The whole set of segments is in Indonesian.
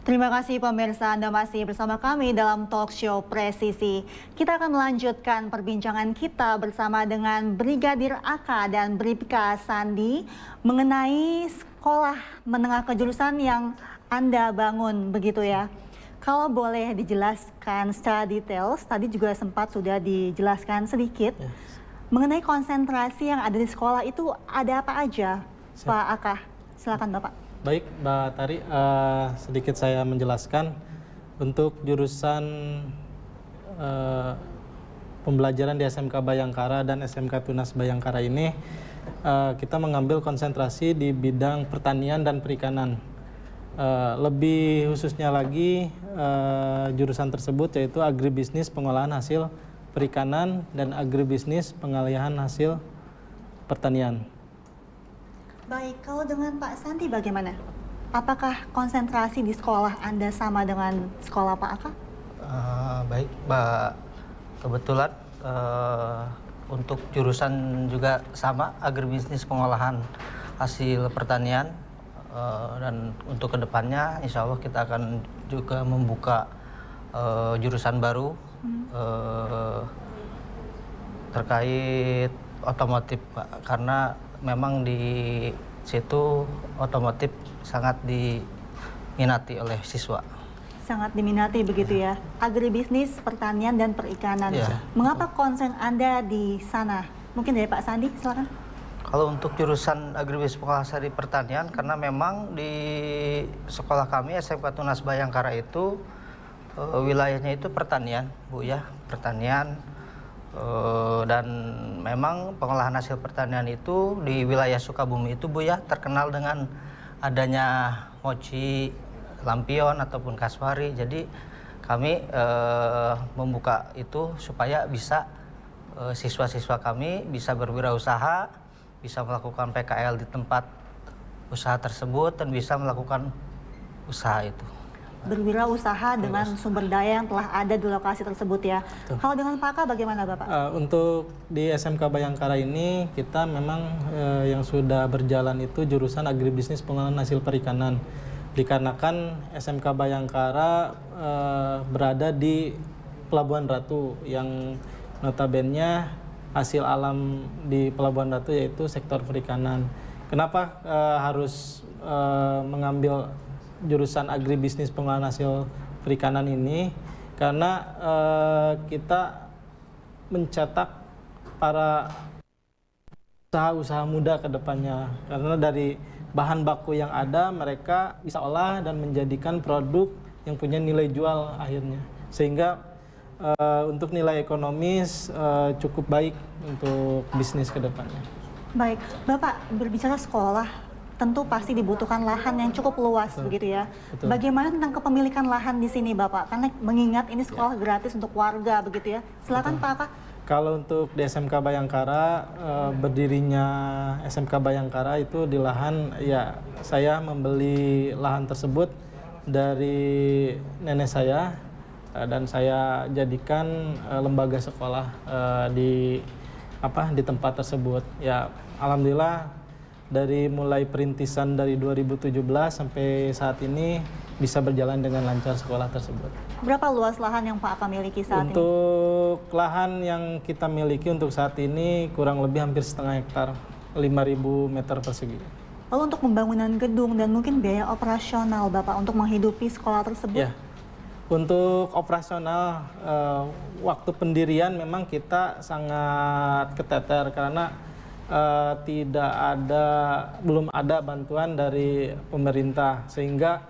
Terima kasih pemirsa, Anda masih bersama kami dalam talk show Presisi. Kita akan melanjutkan perbincangan kita bersama dengan Brigadir AK dan Bribka Sandi mengenai sekolah menengah kejurusan yang Anda bangun, begitu ya. Kalau boleh dijelaskan secara detail, tadi juga sempat sudah dijelaskan sedikit, mengenai konsentrasi yang ada di sekolah itu ada apa aja, Pak AK? Silakan Bapak. Baik, Mbak Tari, sedikit saya menjelaskan untuk jurusan pembelajaran di SMK Bayangkara dan SMK Tunas Bayangkara ini kita mengambil konsentrasi di bidang pertanian dan perikanan. Lebih khususnya lagi jurusan tersebut yaitu agribisnis pengolahan hasil perikanan dan agribisnis pengalihan hasil pertanian. Baik, kalau dengan Pak Sandi bagaimana? Apakah konsentrasi di sekolah Anda sama dengan sekolah Pak Aka? Baik, Mbak. Kebetulan untuk jurusan juga sama, agribisnis pengolahan hasil pertanian. Dan untuk kedepannya, insya Allah kita akan juga membuka jurusan baru terkait otomotif, Pak. Karena memang di situ otomotif sangat diminati oleh siswa. Sangat diminati begitu ya. Agribisnis, pertanian, dan perikanan. Mengapa konsen Anda di sana? Mungkin dari Pak Sandi, silakan. Kalau untuk jurusan agribisnis pengolahan hasil pertanian, karena memang di sekolah kami SMK Tunas Bayangkara itu wilayahnya itu pertanian, Bu ya, pertanian. Dan memang pengolahan hasil pertanian itu di wilayah Sukabumi itu, Bu ya, terkenal dengan adanya mochi, lampion ataupun kaswari. Jadi kami membuka itu supaya bisa siswa-siswa kami bisa berwirausaha, bisa melakukan PKL di tempat usaha tersebut dan bisa melakukan usaha itu. Berwirausaha dengan sumber daya yang telah ada di lokasi tersebut ya. Kalau dengan Pak Aka bagaimana Bapak? Untuk di SMK Bayangkara ini kita memang yang sudah berjalan itu jurusan agribisnis pengolahan hasil perikanan. Dikarenakan SMK Bayangkara berada di Pelabuhan Ratu yang notabene hasil alam di Pelabuhan Ratu yaitu sektor perikanan. Kenapa harus mengambil jurusan agribisnis pengolahan hasil perikanan ini? Karena kita mencetak para usaha-usaha muda ke depannya. Karena dari bahan baku yang ada mereka bisa olah dan menjadikan produk yang punya nilai jual akhirnya. Sehingga untuk nilai ekonomis cukup baik untuk bisnis ke depannya. Baik, Bapak berbicara sekolah, tentu pasti dibutuhkan lahan yang cukup luas, begitu ya. Betul. Bagaimana tentang kepemilikan lahan di sini, Bapak? Karena mengingat ini sekolah gratis untuk warga, begitu ya. Silakan Pak Aka. Kalau untuk di SMK Bayangkara, berdirinya SMK Bayangkara itu di lahan, ya saya membeli lahan tersebut dari nenek saya dan saya jadikan lembaga sekolah di tempat tersebut. Ya, alhamdulillah dari mulai perintisan dari 2017 sampai saat ini bisa berjalan dengan lancar sekolah tersebut. Berapa luas lahan yang Pak Aka miliki saat ini? Untuk lahan yang kita miliki untuk saat ini kurang lebih hampir setengah hektar, 5.000 meter persegi. Lalu untuk pembangunan gedung dan mungkin biaya operasional Bapak untuk menghidupi sekolah tersebut? Ya. Untuk operasional, waktu pendirian memang kita sangat keteter karena belum ada bantuan dari pemerintah, sehingga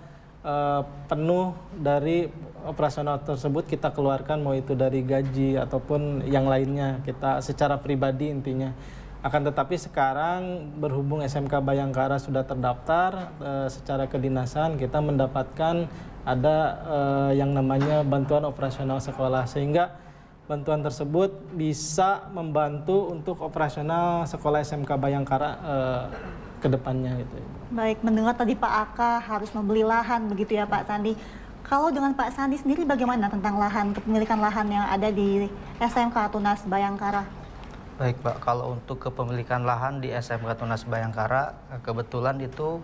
penuh dari operasional tersebut kita keluarkan, mau itu dari gaji ataupun yang lainnya, kita secara pribadi intinya. Akan tetapi sekarang berhubung SMK Bayangkara sudah terdaftar secara kedinasan, kita mendapatkan ada yang namanya bantuan operasional sekolah, sehingga bantuan tersebut bisa membantu untuk operasional sekolah SMK Bayangkara ke depannya gitu. Baik, mendengar tadi Pak Aka harus membeli lahan begitu ya Pak Sandi. Kalau dengan Pak Sandi sendiri bagaimana tentang lahan, kepemilikan lahan yang ada di SMK Tunas Bayangkara? Baik Pak, kalau untuk kepemilikan lahan di SMK Tunas Bayangkara, kebetulan itu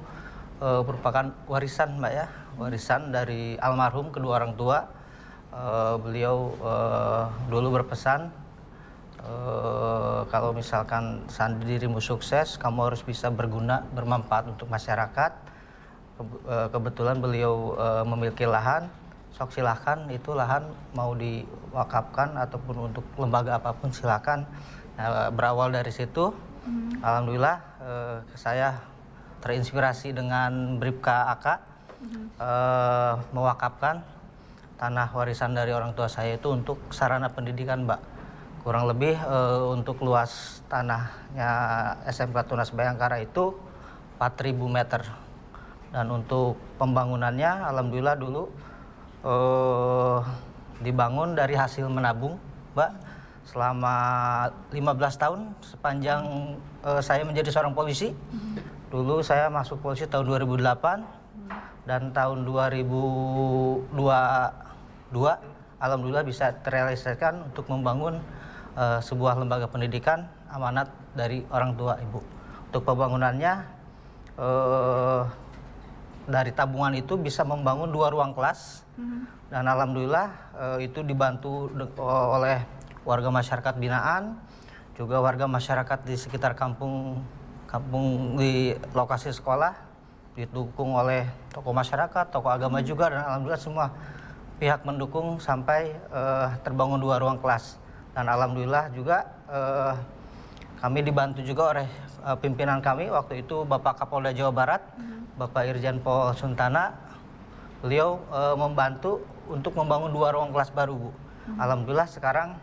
merupakan warisan Mbak ya, warisan dari almarhum kedua orang tua. Beliau dulu berpesan, kalau misalkan Sandi dirimu sukses, kamu harus bisa berguna, bermanfaat untuk masyarakat. Kebetulan beliau memiliki lahan, sok silahkan itu lahan mau diwakafkan ataupun untuk lembaga apapun silakan. Berawal dari situ, alhamdulillah saya terinspirasi dengan Bribka AK mewakafkan tanah warisan dari orang tua saya itu untuk sarana pendidikan, Mbak. Kurang lebih untuk luas tanahnya SMK Tunas Bayangkara itu 4.000 meter. Dan untuk pembangunannya, alhamdulillah dulu dibangun dari hasil menabung, Mbak. Selama 15 tahun sepanjang saya menjadi seorang polisi. Dulu saya masuk polisi tahun 2008 dan tahun 2022 alhamdulillah bisa terrealisasikan untuk membangun sebuah lembaga pendidikan amanat dari orang tua ibu. Untuk pembangunannya dari tabungan itu bisa membangun 2 ruang kelas dan alhamdulillah itu dibantu oleh warga masyarakat binaan, juga warga masyarakat di sekitar kampung di lokasi sekolah, didukung oleh tokoh masyarakat, tokoh agama juga, dan alhamdulillah semua pihak mendukung sampai terbangun 2 ruang kelas. Dan alhamdulillah juga kami dibantu juga oleh pimpinan kami waktu itu Bapak Kapolda Jawa Barat, Bapak Irjen Pol Suntana. Beliau membantu untuk membangun 2 ruang kelas baru, Bu. Alhamdulillah sekarang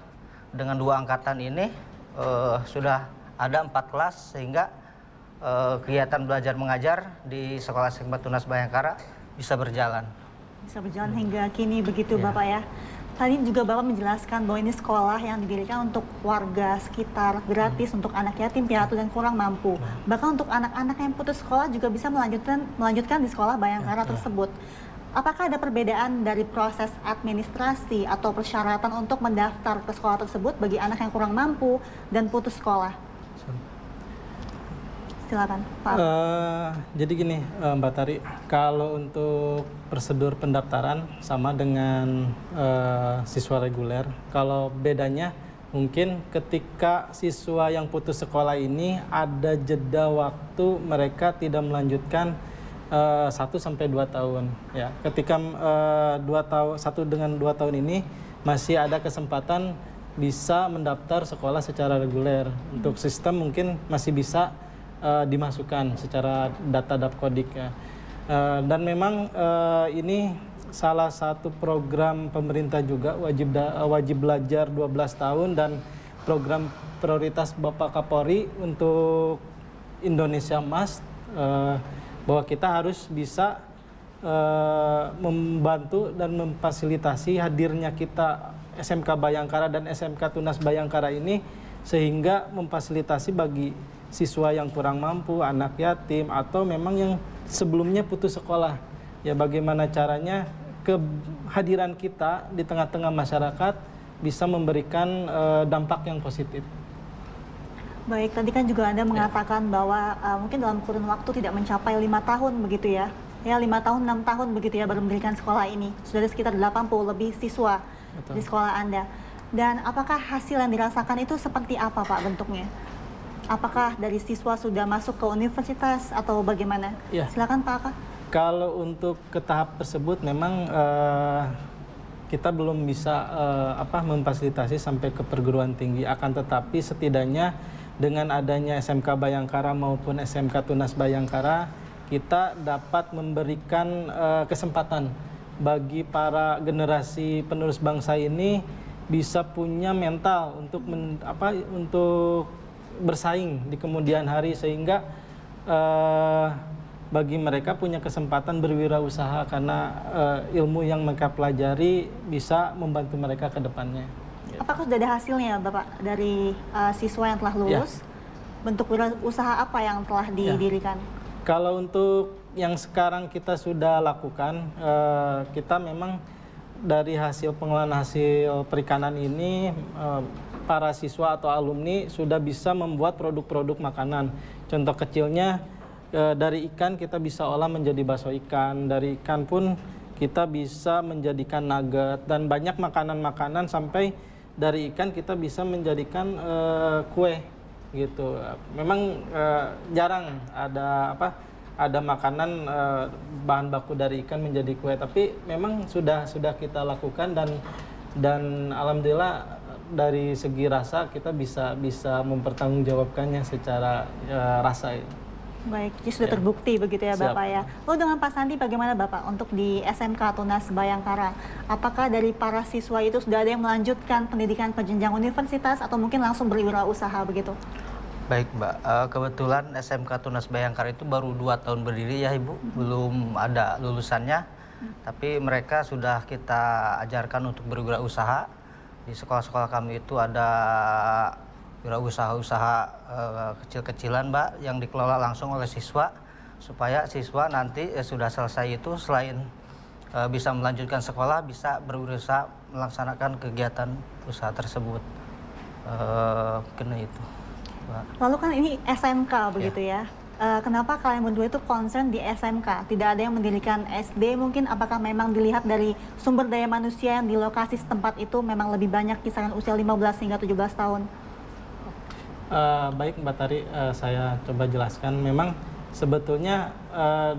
dengan 2 angkatan ini sudah ada 4 kelas sehingga kegiatan belajar mengajar di Sekolah SMK Tunas Bayangkara bisa berjalan. Bisa berjalan hingga kini begitu Bapak ya. Tadi juga Bapak menjelaskan bahwa ini sekolah yang didirikan untuk warga sekitar, gratis untuk anak yatim, piatu dan kurang mampu. Bahkan untuk anak-anak yang putus sekolah juga bisa melanjutkan di sekolah Bayangkara tersebut. Apakah ada perbedaan dari proses administrasi atau persyaratan untuk mendaftar ke sekolah tersebut bagi anak yang kurang mampu dan putus sekolah? Silakan, Pak. Jadi gini, Mbak Tari, kalau untuk prosedur pendaftaran sama dengan siswa reguler. Kalau bedanya mungkin ketika siswa yang putus sekolah ini ada jeda waktu mereka tidak melanjutkan 1 sampai 2 tahun. Ya, ketika 1 dengan 2 tahun ini masih ada kesempatan bisa mendaftar sekolah secara reguler. Untuk sistem mungkin masih bisa dimasukkan secara data Dapkodik ya. Dan memang ini salah satu program pemerintah juga wajib belajar 12 tahun dan program prioritas Bapak Kapolri untuk Indonesia Emas, bahwa kita harus bisa membantu dan memfasilitasi hadirnya kita SMK Bayangkara dan SMK Tunas Bayangkara ini sehingga memfasilitasi bagi siswa yang kurang mampu, anak yatim, atau memang yang sebelumnya putus sekolah. Ya, bagaimana caranya kehadiran kita di tengah-tengah masyarakat bisa memberikan dampak yang positif. Baik, tadi kan juga Anda mengatakan bahwa mungkin dalam kurun waktu tidak mencapai 5 tahun begitu ya. Ya, 5 tahun, 6 tahun begitu ya baru mendirikan sekolah ini. Sudah ada sekitar 80 lebih siswa di sekolah Anda. Dan apakah hasil yang dirasakan itu seperti apa Pak bentuknya? Apakah dari siswa sudah masuk ke universitas atau bagaimana? Ya. Silakan Pak Aka. Kalau untuk ke tahap tersebut memang kita belum bisa memfasilitasi sampai ke perguruan tinggi. Akan tetapi setidaknya dengan adanya SMK Bayangkara maupun SMK Tunas Bayangkara, kita dapat memberikan kesempatan bagi para generasi penerus bangsa ini bisa punya mental untuk untuk bersaing di kemudian hari, sehingga bagi mereka punya kesempatan berwirausaha karena ilmu yang mereka pelajari bisa membantu mereka ke depannya. Apakah sudah ada hasilnya Bapak dari siswa yang telah lulus? Bentuk wirausaha apa yang telah didirikan? Kalau untuk yang sekarang kita sudah lakukan, kita memang dari hasil pengelolaan hasil perikanan ini, para siswa atau alumni sudah bisa membuat produk-produk makanan. Contoh kecilnya dari ikan kita bisa olah menjadi bakso ikan, dari ikan pun kita bisa menjadikan nugget, dan banyak makanan-makanan sampai dari ikan kita bisa menjadikan kue gitu. Memang jarang ada makanan bahan baku dari ikan menjadi kue, tapi memang sudah kita lakukan, dan alhamdulillah dari segi rasa kita bisa mempertanggungjawabkannya secara rasa. Baik, jadi sudah terbukti begitu ya Bapak ya. Lalu dengan Pak Sandi bagaimana Bapak untuk di SMK Tunas Bayangkara? Apakah dari para siswa itu sudah ada yang melanjutkan pendidikan penjenjang universitas atau mungkin langsung berwirausaha begitu? Baik Mbak, kebetulan SMK Tunas Bayangkara itu baru 2 tahun berdiri ya Ibu, belum ada lulusannya. Tapi mereka sudah kita ajarkan untuk berwirausaha. Di sekolah-sekolah kami itu ada wirausaha-usaha kecil-kecilan Mbak, yang dikelola langsung oleh siswa, supaya siswa nanti sudah selesai itu selain bisa melanjutkan sekolah, bisa berusaha melaksanakan kegiatan usaha tersebut. Kena itu Mbak. Lalu kan ini SMK begitu ya. Kenapa kalian berdua itu concern di SMK? Tidak ada yang mendirikan SD mungkin? Apakah memang dilihat dari sumber daya manusia yang di lokasi setempat itu memang lebih banyak kisaran usia 15 hingga 17 tahun? Baik Mbak Tari, saya coba jelaskan. Memang sebetulnya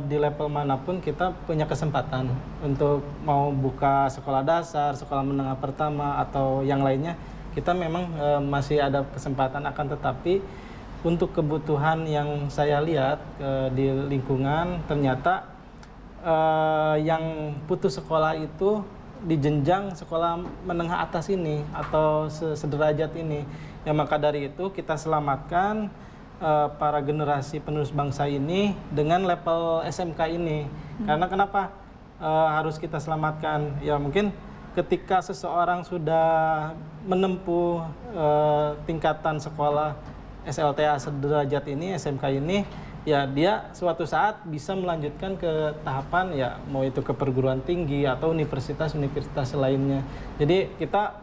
di level manapun kita punya kesempatan untuk mau buka sekolah dasar, sekolah menengah pertama, atau yang lainnya. Kita memang masih ada kesempatan, akan tetapi untuk kebutuhan yang saya lihat di lingkungan, ternyata yang putus sekolah itu di jenjang sekolah menengah atas ini atau sederajat ini. Ya, maka dari itu kita selamatkan para generasi penerus bangsa ini dengan level SMK ini. Karena kenapa harus kita selamatkan? Ya mungkin ketika seseorang sudah menempuh tingkatan sekolah SLTA sederajat ini, SMK ini, ya dia suatu saat bisa melanjutkan ke tahapan, ya mau itu ke perguruan tinggi atau universitas-universitas lainnya. Jadi kita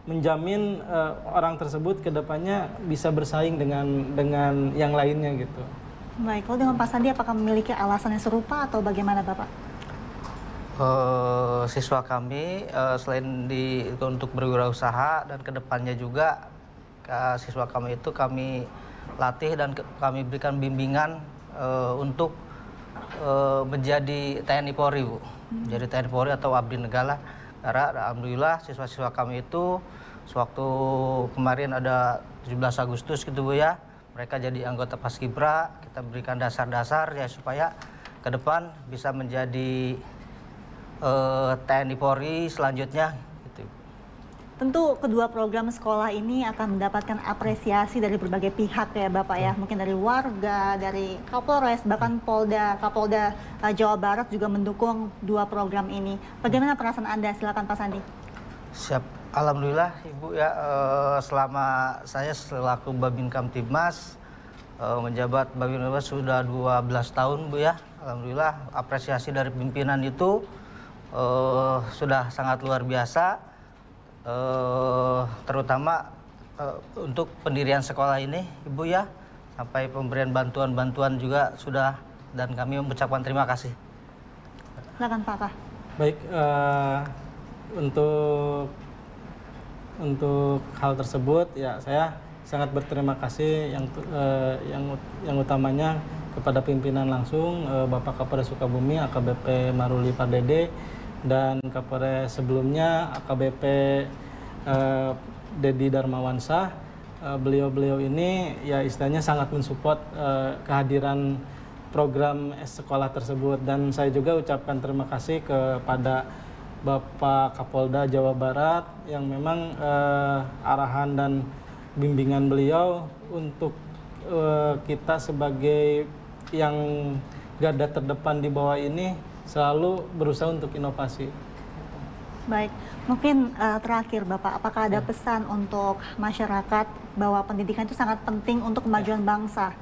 menjamin orang tersebut ke depannya bisa bersaing dengan yang lainnya gitu. Baik, kalau dengan Pak Sandi apakah memiliki alasan yang serupa atau bagaimana Bapak? Siswa kami selain untuk berwirausaha, dan kedepannya juga siswa kami itu kami latih dan kami berikan bimbingan untuk menjadi TNI Polri, Bu. Jadi TNI Polri atau abdi negara. Karena alhamdulillah siswa-siswa kami itu sewaktu kemarin ada 17 Agustus gitu Bu ya, mereka jadi anggota Paskibra, kita berikan dasar-dasar ya supaya ke depan bisa menjadi TNI Polri selanjutnya. Tentu kedua program sekolah ini akan mendapatkan apresiasi dari berbagai pihak ya Bapak ya. Mungkin dari warga, dari Kapolres, bahkan Kapolda Jawa Barat juga mendukung dua program ini. Bagaimana perasaan Anda? Silakan Pak Sandi. Siap. Alhamdulillah Ibu ya, selama saya selaku Babin Kamtibmas menjabat Babin Kamtibmas sudah 12 tahun Bu ya. Alhamdulillah apresiasi dari pimpinan itu sudah sangat luar biasa. Terutama untuk pendirian sekolah ini Ibu ya, sampai pemberian bantuan-bantuan juga sudah, dan kami mengucapkan terima kasih. Silakan Pak. Baik, untuk hal tersebut ya saya sangat berterima kasih yang utamanya kepada pimpinan langsung Bapak Kapolres Sukabumi AKBP Maruli Pardede, dan Kapolres sebelumnya AKBP Dedi Darmawansyah. Beliau-beliau ini ya istilahnya sangat mensupport kehadiran program sekolah tersebut, dan saya juga ucapkan terima kasih kepada Bapak Kapolda Jawa Barat yang memang arahan dan bimbingan beliau untuk kita sebagai yang garda terdepan di bawah ini selalu berusaha untuk inovasi. Baik, mungkin terakhir Bapak, apakah ada pesan untuk masyarakat bahwa pendidikan itu sangat penting untuk kemajuan bangsa?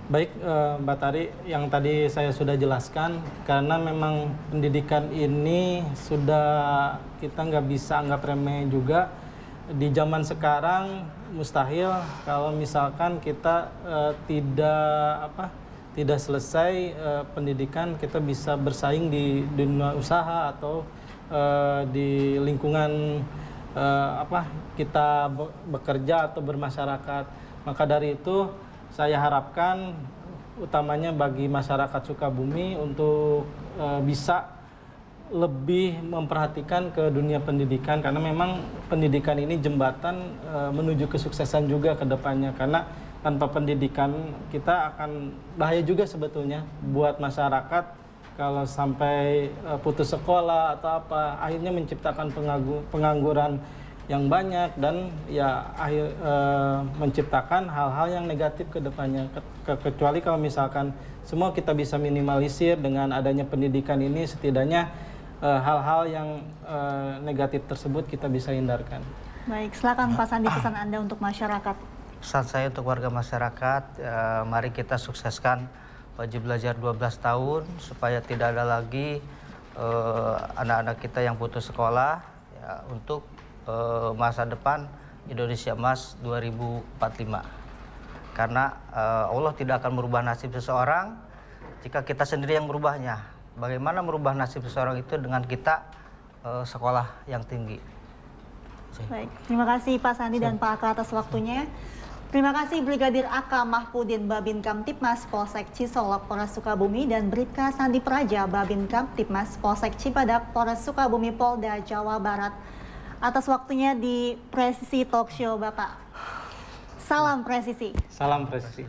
Baik Mbak Tari, yang tadi saya sudah jelaskan, karena memang pendidikan ini sudah kita nggak bisa anggap remeh juga, di zaman sekarang mustahil kalau misalkan kita tidak selesai pendidikan kita bisa bersaing di dunia usaha atau di lingkungan kita bekerja atau bermasyarakat. Maka dari itu saya harapkan utamanya bagi masyarakat Sukabumi untuk bisa lebih memperhatikan ke dunia pendidikan, karena memang pendidikan ini jembatan menuju kesuksesan juga ke depannya, karena tanpa pendidikan kita akan bahaya juga sebetulnya buat masyarakat kalau sampai putus sekolah atau apa, akhirnya menciptakan pengangguran yang banyak dan ya menciptakan hal-hal yang negatif ke depannya. Kecuali kalau misalkan semua kita bisa minimalisir dengan adanya pendidikan ini, setidaknya hal-hal yang negatif tersebut kita bisa hindarkan. Baik, silakan Pak Sandi, pesan Anda untuk masyarakat. Pesan saya untuk warga masyarakat, mari kita sukseskan wajib belajar 12 tahun supaya tidak ada lagi anak-anak kita yang putus sekolah ya, untuk masa depan Indonesia Emas 2045. Karena Allah tidak akan merubah nasib seseorang jika kita sendiri yang merubahnya. Bagaimana merubah nasib seseorang itu dengan kita sekolah yang tinggi. Baik, terima kasih Pak Sandi dan Pak Aka atas waktunya. Terima kasih Brigadir AK Mahpudin Babin Kamtipmas Polsek Cisolok Polres Sukabumi dan Bribka Sandi Praja Babin Kamtipmas Polsek Cibadak Polres Sukabumi Polda Jawa Barat atas waktunya di Presisi Talk Show Bapak. Salam presisi. Salam presisi.